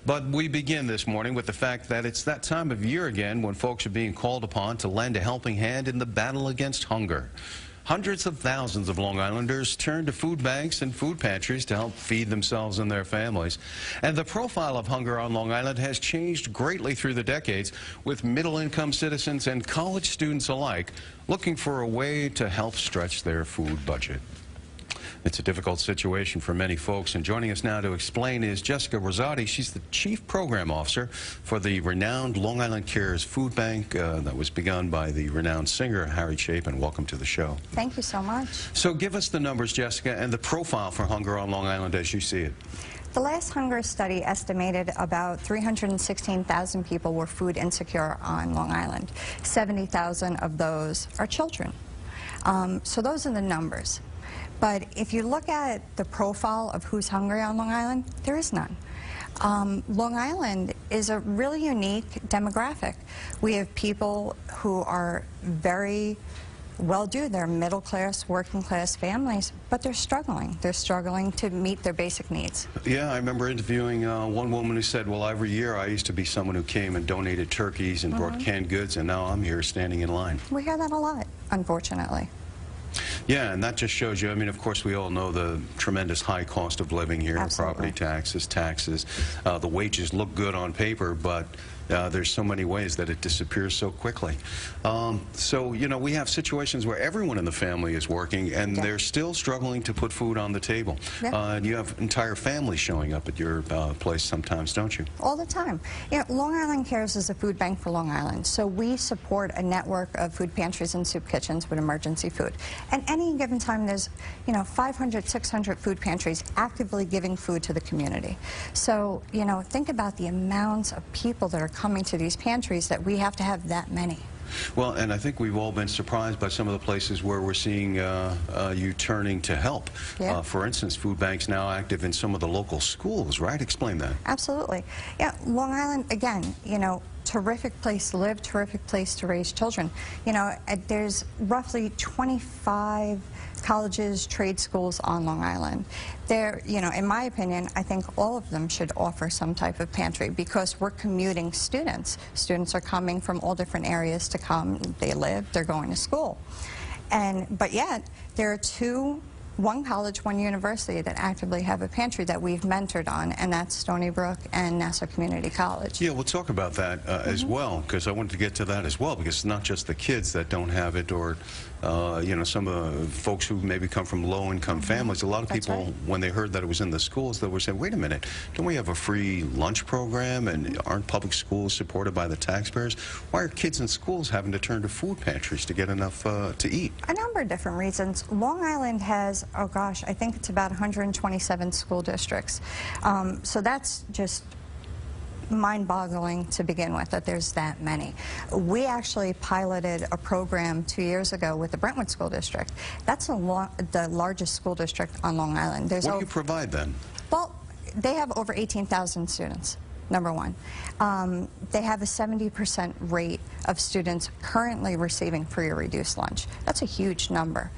But we begin this morning with the fact that it's that time of year again when folks are being called upon to lend a helping hand in the battle against hunger. Hundreds of thousands of Long Islanders turn to food banks and food pantries to help feed themselves and their families. And the profile of hunger on Long Island has changed greatly through the decades, with middle-income citizens and college students alike looking for a way to help stretch their food budget. It's a difficult situation for many folks, and joining us now to explain is Jessica Rosati. She's the Chief Program Officer for the renowned Long Island Cares Food Bank that was begun by the renowned singer Harry Chapin. Welcome to the show. Thank you so much. So give us the numbers, Jessica, and the profile for hunger on Long Island as you see it. The last hunger study estimated about 316,000 people were food insecure on Long Island. 70,000 of those are children. So those are the numbers. But if you look at the profile of who's hungry on Long Island, there is none. Long Island is a really unique demographic. We have people who are very well-to-do. They're middle-class, working-class families, but they're struggling. They're struggling to meet their basic needs. Yeah, I remember interviewing one woman who said, well, every year I used to be someone who came and donated turkeys and brought canned goods, and now I'm here standing in line. We hear that a lot, unfortunately. Yeah, and that just shows you, I mean, of course, we all know the tremendous high cost of living here, Absolutely. property taxes. The wages look good on paper, but there's so many ways that it disappears so quickly. So, you know, we have situations where everyone in the family is working, and they're still struggling to put food on the table. And you have entire families showing up at your place sometimes, don't you? All the time. You know, Long Island Cares is a food bank for Long Island, so we support a network of food pantries and soup kitchens with emergency food. And any given time, there's, 500, 600 food pantries actively giving food to the community. So, think about the amounts of people that are coming to these pantries that we have to have that many. Well, and I think we've all been surprised by some of the places where we're seeing you turning to help. For instance, food banks now active in some of the local schools, right? Explain that. Absolutely. Yeah, Long Island, again, terrific place to live, terrific place to raise children. There's roughly 25 colleges, trade schools on Long Island. They're, in my opinion, I think all of them should offer some type of pantry because we're commuting students. Students are coming from all different areas to come. They live, they're going to school. But yet, there are one college, one university that actively have a pantry that we've mentored on, and that's Stony Brook and Nassau Community College. Yeah, we'll talk about that as well, because I wanted to get to that as well, because it's not just the kids that don't have it, or some folks who maybe come from low-income families. A lot of people, when they heard that it was in the schools, they were saying, wait a minute, don't we have a free lunch program, and aren't public schools supported by the taxpayers? Why are kids in schools having to turn to food pantries to get enough to eat? A number of different reasons. Long Island has, oh gosh, I think it's about 127 school districts. So that's just mind-boggling to begin with, that there's that many. We actually piloted a program 2 years ago with the Brentwood School District. That's the largest school district on Long Island. What do you provide then? Well, they have over 18,000 students. Number one. They have a 70% rate of students currently receiving free or reduced lunch. That's a huge number,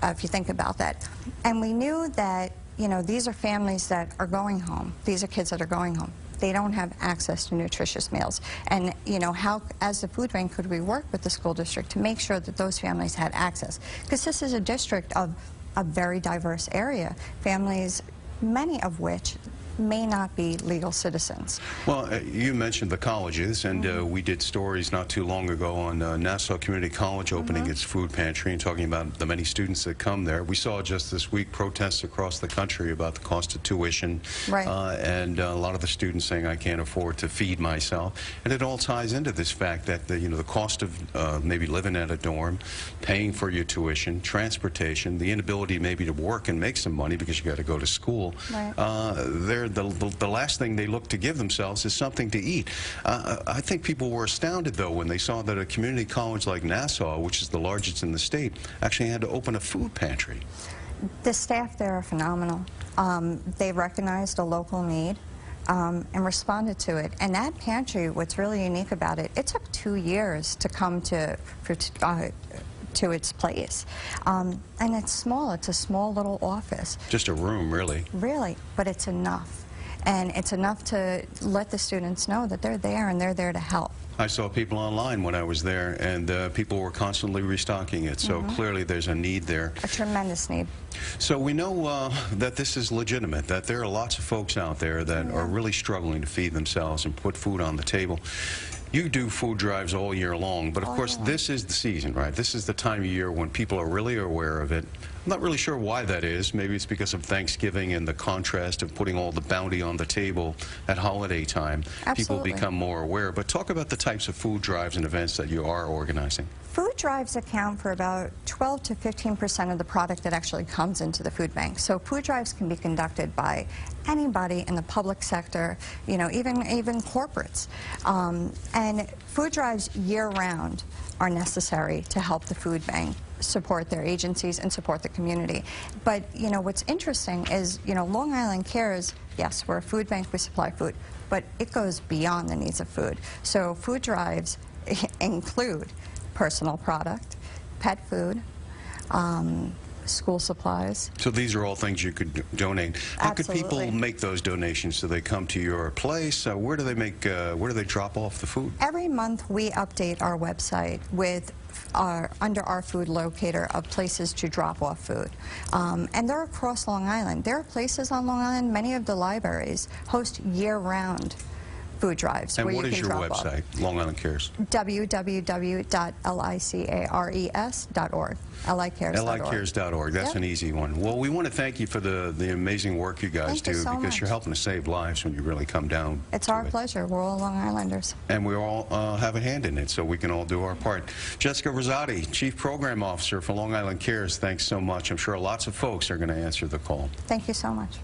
if you think about that. And we knew that, these are families that are going home. These are kids that are going home. They don't have access to nutritious meals. And, how, as the food bank, could we work with the school district to make sure that those families had access? Because this is a district of a very diverse area. Families, many of which may not be legal citizens. Well, you mentioned the colleges, and we did stories not too long ago on Nassau Community College opening its food pantry and talking about the many students that come there. We saw just this week protests across the country about the cost of tuition, and a lot of the students saying, I can't afford to feed myself. And it all ties into this fact that the cost of maybe living at a dorm, paying for your tuition, transportation, the inability maybe to work and make some money because you got to go to school. The last thing they look to give themselves is something to eat. I think people were astounded, though, when they saw that a community college like Nassau, which is the largest in the state, actually had to open a food pantry. The staff there are phenomenal. They recognized a local need and responded to it. And that pantry, what's really unique about it, it took 2 years to come to its place. And it's small. It's a small little office. Just a room, really. Really, but it's enough. And it's enough to let the students know that they're there and they're there to help. I saw people online when I was there, and people were constantly restocking it, so clearly there's a need there. A tremendous need. So we know that this is legitimate, that there are lots of folks out there that are really struggling to feed themselves and put food on the table. You do food drives all year long, but of course this is the season, right? This is the time of year when people are really aware of it. I'm not really sure why that is. Maybe it's because of Thanksgiving and the contrast of putting all the bounty on the table at holiday time. Absolutely. People become more aware. But talk about the types of food drives and events that you are organizing. Food drives account for about 12 to 15% of the product that actually comes into the food bank. So food drives can be conducted by anybody in the public sector, you know, even corporates. And food drives year-round are necessary to help the food bank support their agencies and support the community. But, you know, what's interesting is, you know, Long Island Cares, yes, we're a food bank, we supply food, but it goes beyond the needs of food. So food drives include personal product, pet food, school supplies. So these are all things you could donate. How could Absolutely. people make those donations? Do they come to your place? Where do they make? Where do they drop off the food? Every month we update our website with under our food locator of places to drop off food. And they're across Long Island. There are places on Long Island, many of the libraries host year-round food drives. And where what you is can your drop website, off. Long Island Cares? www.licares.org. licares.org. licares.org. That's an easy one. Well, we want to thank you for the amazing work you guys do, so because much. you're helping to save lives when you really come down. It's our pleasure. We're all Long Islanders. And we all have a hand in it, so we can all do our part. Jessica Rosati, Chief Program Officer for Long Island Cares, thanks so much. I'm sure lots of folks are going to answer the call. Thank you so much.